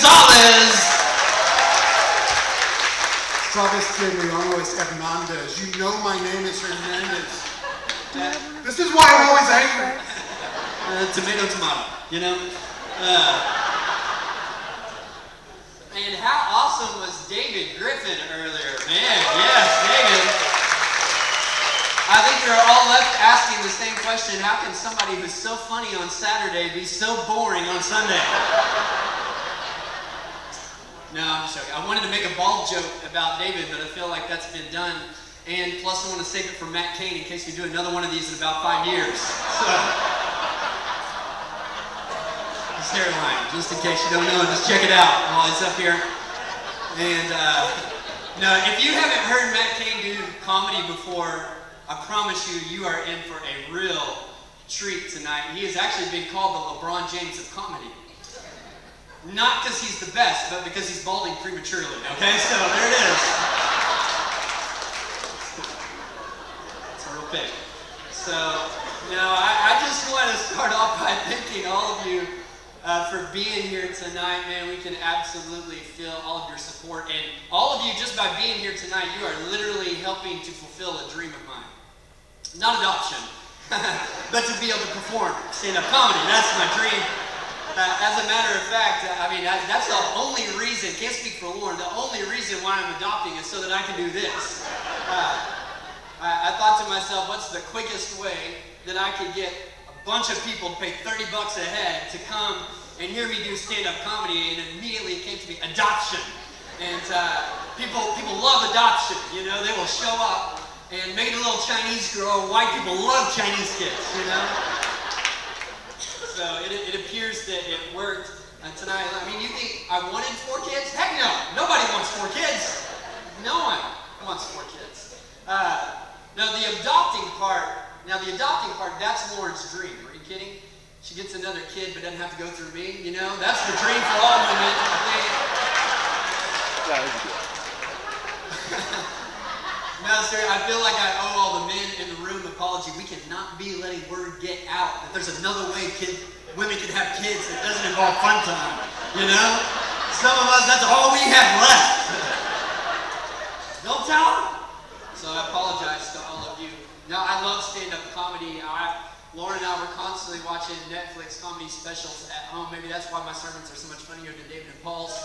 Gonzalez. Sabes de Leones Hernandez. You know my name is Hernandez. This is why I'm always angry. Tomato, you know? And how awesome was David Griffin earlier? Man, yes, David. I think we are all left asking the same question. How can somebody who's so funny on Saturday be so boring on Sunday? No, I'm just joking. I wanted to make a bald joke about David, but I feel like that's been done. And plus I want to save it for Matt Cain in case we do another one of these in about 5 years. So, his hairline, just in case you don't know, just check it out while it's up here. And no, if you haven't heard Matt Cain do comedy before, I promise you, you are in for a real treat tonight. He has actually been called the LeBron James of comedy. Not because he's the best, but because he's balding prematurely, okay? So there it is. It's a real pick. So, I just want to start off by thanking all of you for being here tonight, man. We can absolutely feel all of your support. And all of you, just by being here tonight, you are literally helping to fulfill a dream of mine. Not adoption, but to be able to perform stand-up comedy. That's my dream. As a matter of fact, that's the only reason, can't speak for Lauren, the only reason why I'm adopting is so that I can do this. I thought to myself, what's the quickest way that I could get a bunch of people to pay $30 a head to come and hear me do stand-up comedy, and immediately it came to me, adoption. And people love adoption, they will show up and make a little Chinese girl. White people love Chinese kids, So it appears that it worked tonight. You think I wanted 4 kids? Heck no. Nobody wants 4 kids. No one wants 4 kids. Now the adopting part, that's Lauren's dream. Are you kidding? She gets another kid but doesn't have to go through me, That's the dream for all women, I think. No, sir, I feel like I owe all the men in the room an apology. We cannot be letting word get out that there's another way women can have kids that doesn't involve fun time, Some of us, that's all we have left. Don't tell them. So I apologize to all of you. Now, I love stand-up comedy. Lauren and I were constantly watching Netflix comedy specials at home. Maybe that's why my sermons are so much funnier than David and Paul's.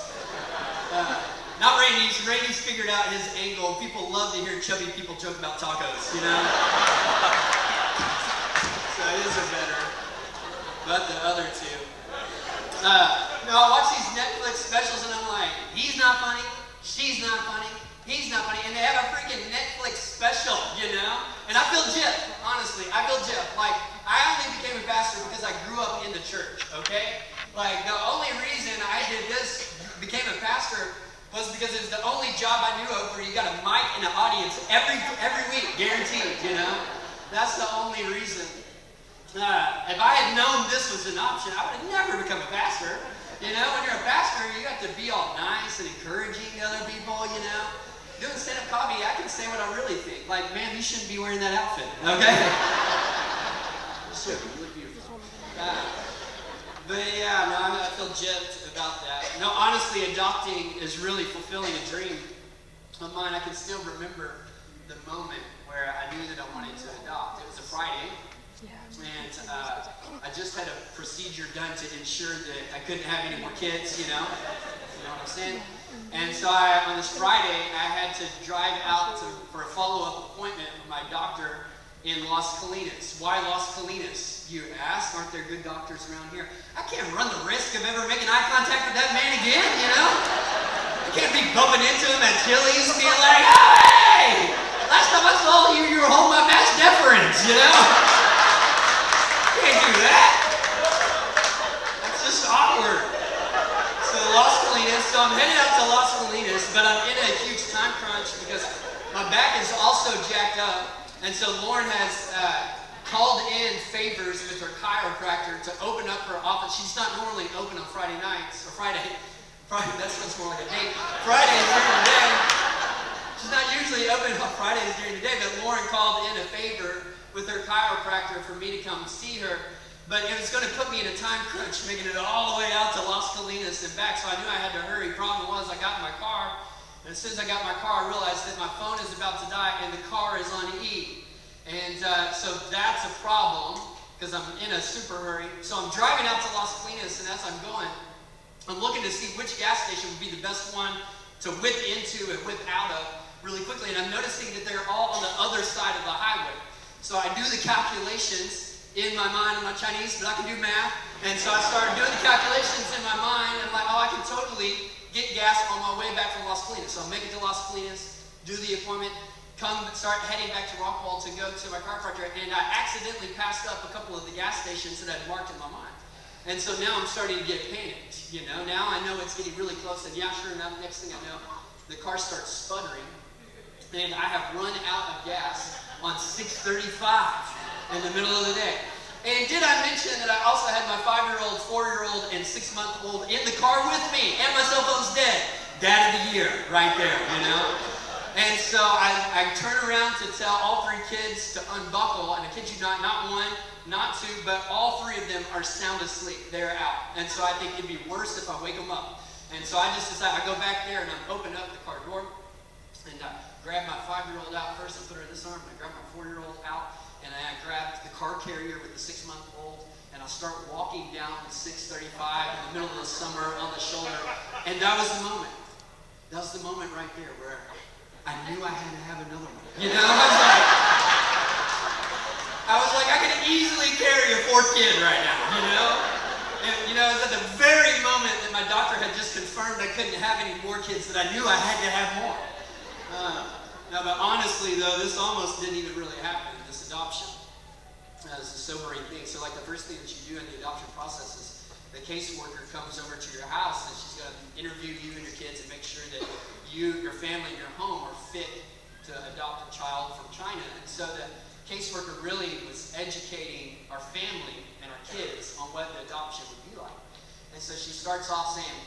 Not Randy's. Randy's figured out his angle. People love to hear chubby people joke about tacos, So his are better. But the other two. I watch these Netflix specials and I'm like, he's not funny, she's not funny, he's not funny, and they have a freaking Netflix special, And I feel gypped, honestly. I feel gypped. I only became a pastor because I grew up in the church, okay? The only reason I did this, became a pastor, was because it was the only job I knew of where you got a mic and an audience every week, guaranteed, That's the only reason. If I had known this was an option, I would have never become a pastor. When you're a pastor, you have to be all nice and encouraging to other people, Doing stand-up comedy, I can say what I really think. Man, you shouldn't be wearing that outfit, okay? You look beautiful. But yeah, I feel gypped about that. No, honestly, adopting is really fulfilling a dream of mine. I can still remember the moment where I knew that I wanted to adopt. It was a Friday. And I just had a procedure done to ensure that I couldn't have any more kids, You know what I'm saying? And so on this Friday, I had to drive out for a follow-up appointment with my doctor in Las Colinas. Why Las Colinas, you ask? Aren't there good doctors around here? I can't run the risk of ever making eye contact with that man again, I can't be bumping into him at Chili's being like, oh, hey! Last time I saw you, you were holding my mass deference, Can't do that. That's just awkward. So Las Colinas. So I'm headed out to Las Colinas, but I'm in a huge time crunch because my back is also jacked up. And so Lauren has called in favors with her chiropractor to open up her office. She's not normally open on Friday nights, or Friday, that sounds more like a date. Fridays during the day. She's not usually open on Fridays during the day, but Lauren called in a favor with her chiropractor for me to come see her. But it was going to put me in a time crunch, making it all the way out to Las Colinas and back, so I knew I had to hurry. Problem was, I got in my car, and as soon as I got in my car, I realized that my phone is about to die, and the car is on E. And so that's a problem, because I'm in a super hurry. So I'm driving out to Las Colinas, and as I'm going, I'm looking to see which gas station would be the best one to whip into and whip out of really quickly. And I'm noticing that they're all on the other side of the highway. So I do the calculations in my mind. I'm not Chinese, but I can do math. And so I started doing the calculations in my mind, and I'm like, oh, I can totally get gas on my way back from Las Colinas. So I'll make it to Las Colinas, do the appointment, start heading back to Rockwall to go to my chiropractor, and I accidentally passed up a couple of the gas stations that I'd marked in my mind. And so now I'm starting to get panicked, you know. Now I know it's getting really close, and yeah, sure enough, next thing I know, the car starts sputtering, and I have run out of gas on 6:35 in the middle of the day. And did I mention that I also had my 5-year-old, 4-year-old, and 6-month-old in the car with me, and my cell phone's dead. Dad of the year, right there, you know. And so I turn around to tell all 3 kids to unbuckle, and I kid you not, not one, not 2, but all 3 of them are sound asleep. They're out. And so I think it'd be worse if I wake them up. And so I just decide, I go back there and I open up the car door, and I grab my 5-year-old out first and put her in this arm, and I grab my 4-year-old out, and I grab the car carrier with the 6-month-old, and I'll start walking down the 635 in the middle of the summer on the shoulder. And that was the moment. That was the moment right there where I knew I had to have another one. You know, I was like, I could easily carry a 4th kid right now, you know? And, you know, it was at the very moment that my doctor had just confirmed I couldn't have any more kids that I knew I had to have more. Now, but honestly, though, this almost didn't even really happen, this adoption. It's a sobering thing. So, like, the first thing that you do in the adoption process is the caseworker comes over to your house, and she's going to interview you and your kids and make sure that you, your family, and your home are fit to adopt a child from China. And so the caseworker really was educating our family and our kids on what the adoption would be like. And so she starts off saying,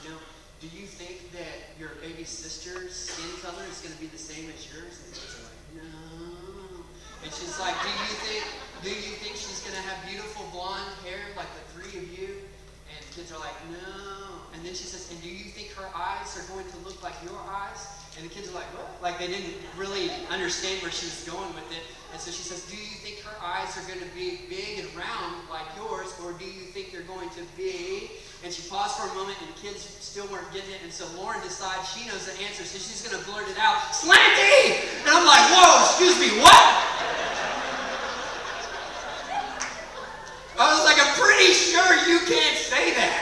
you know, do you think that your baby sister's skin color is going to be the same as yours? And the kids are like, no. And she's like, do you think she's going to have beautiful blonde hair like the 3 of you? And the kids are like, no. And then she says, and do you think her eyes are going to look like your eyes? And the kids are like, what? Like they didn't really understand where she was going with it. And so she says, do you think her eyes are going to be big and round like yours? Or do you think they're going to be... And she paused for a moment, and the kids still weren't getting it. And so Lauren decides she knows the answer, so she's going to blurt it out, slanty! And I'm like, whoa, excuse me, what? I was like, I'm pretty sure you can't say that.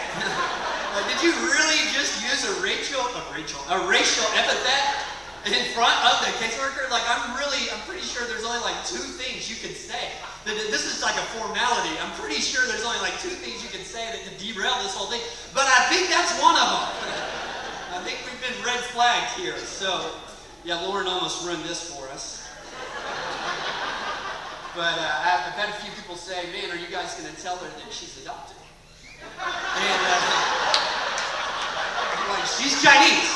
Like, did you really just use a racial epithet in front of the caseworker? Like, I'm pretty sure there's only like 2 things you can say. This is like a formality. I'm pretty sure there's only like 2 things you can say that could derail this whole thing. But I think that's one of them. I think we've been red flagged here. So, yeah, Lauren almost ruined this for us. But I've had a few people say, man, are you guys going to tell her that she's adopted? And I'm like, she's Chinese.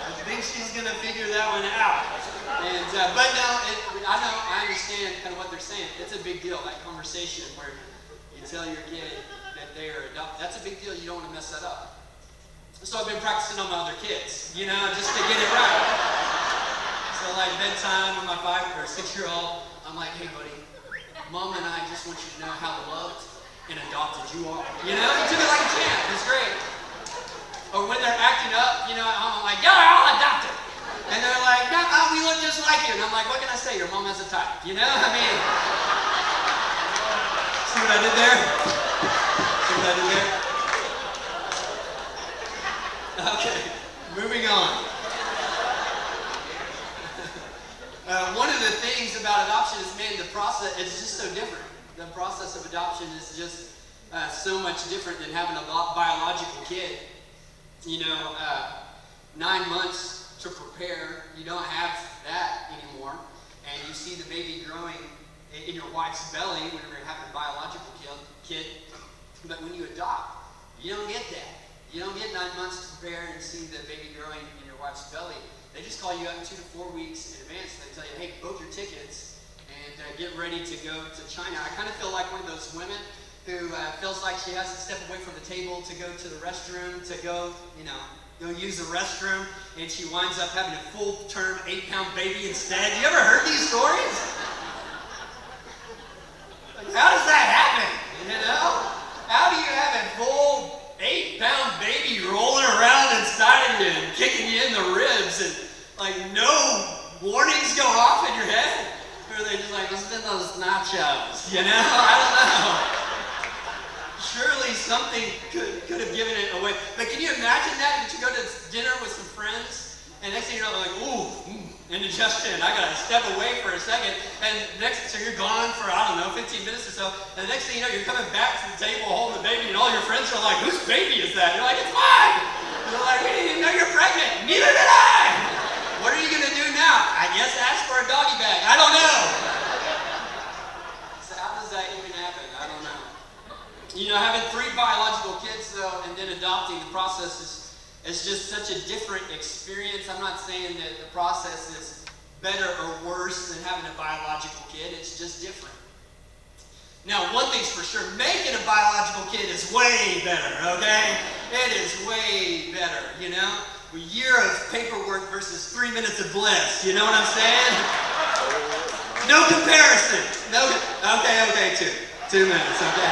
I think she's going to figure that one out. And, but no, I understand kind of what they're saying. It's a big deal, that conversation where you tell your kid that they are adopted. That's a big deal. You don't want to mess that up. So I've been practicing on my other kids, you know, just to get it right. So like bedtime with my 5 or 6-year-old, I'm like, hey buddy, Mom and I just want you to know how loved and adopted you are. You know, he took it like a champ. It's great. Or when they're acting up, you know, at home, I'm like, y'all are all adopted. And they're like, no, we look just like you. And I'm like, what can I say? Your mom has a type. You know? I mean, see what I did there? See what I did there? Okay, moving on. One of the things about adoption is, man, the process, it's just so different. The process of adoption is just so much different than having a biological kid. You know, 9 months to prepare, you don't have that anymore, and you see the baby growing in your wife's belly whenever you're having a biological kid. But when you adopt, you don't get that. You don't get 9 months to prepare and see the baby growing in your wife's belly. They just call you up 2 to 4 weeks in advance. They tell you, hey, book your tickets and get ready to go to China. I kind of feel like one of those women who feels like she has to step away from the table to go to the restroom, to go use the restroom, and she winds up having a full-term 8-pound baby instead. You ever heard these stories? Like, how does that happen? How do you have a full 8-pound baby rolling around inside of you and kicking you in the ribs, and like no warnings go off in your head? Or are they just like, let's spend those nachos? I don't know. Surely something could have given it away. But can you imagine that you go to dinner with some friends, and next thing you know, they're like, ooh, indigestion, I gotta step away for a second. And so you're gone for, 15 minutes or so. And the next thing you know, you're coming back to the table holding the baby, and all your friends are like, whose baby is that? You're like, it's mine. And they're like, we didn't even know you're pregnant. Neither did I. What are you gonna do now? I guess ask for a doggy bag. I don't know. So how does that even happen? I don't know. Having 3 biological kids, though, and then adopting, the process is just such a different experience. I'm not saying that the process is better or worse than having a biological kid. It's just different. Now, one thing's for sure, making a biological kid is way better, okay? It is way better, A year of paperwork versus 3 minutes of bliss. You know what I'm saying? No comparison. Okay, 2 minutes, okay?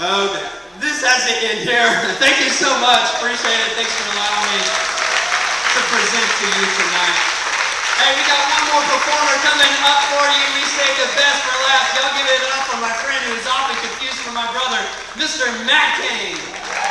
Okay, this has to end here. Thank you so much. Appreciate it. Thanks for allowing me to present to you tonight. Hey, we got one more performer coming up for you. We saved the best for last. Y'all give it up for my friend who is often confused for my brother, Mr. Matt Kane.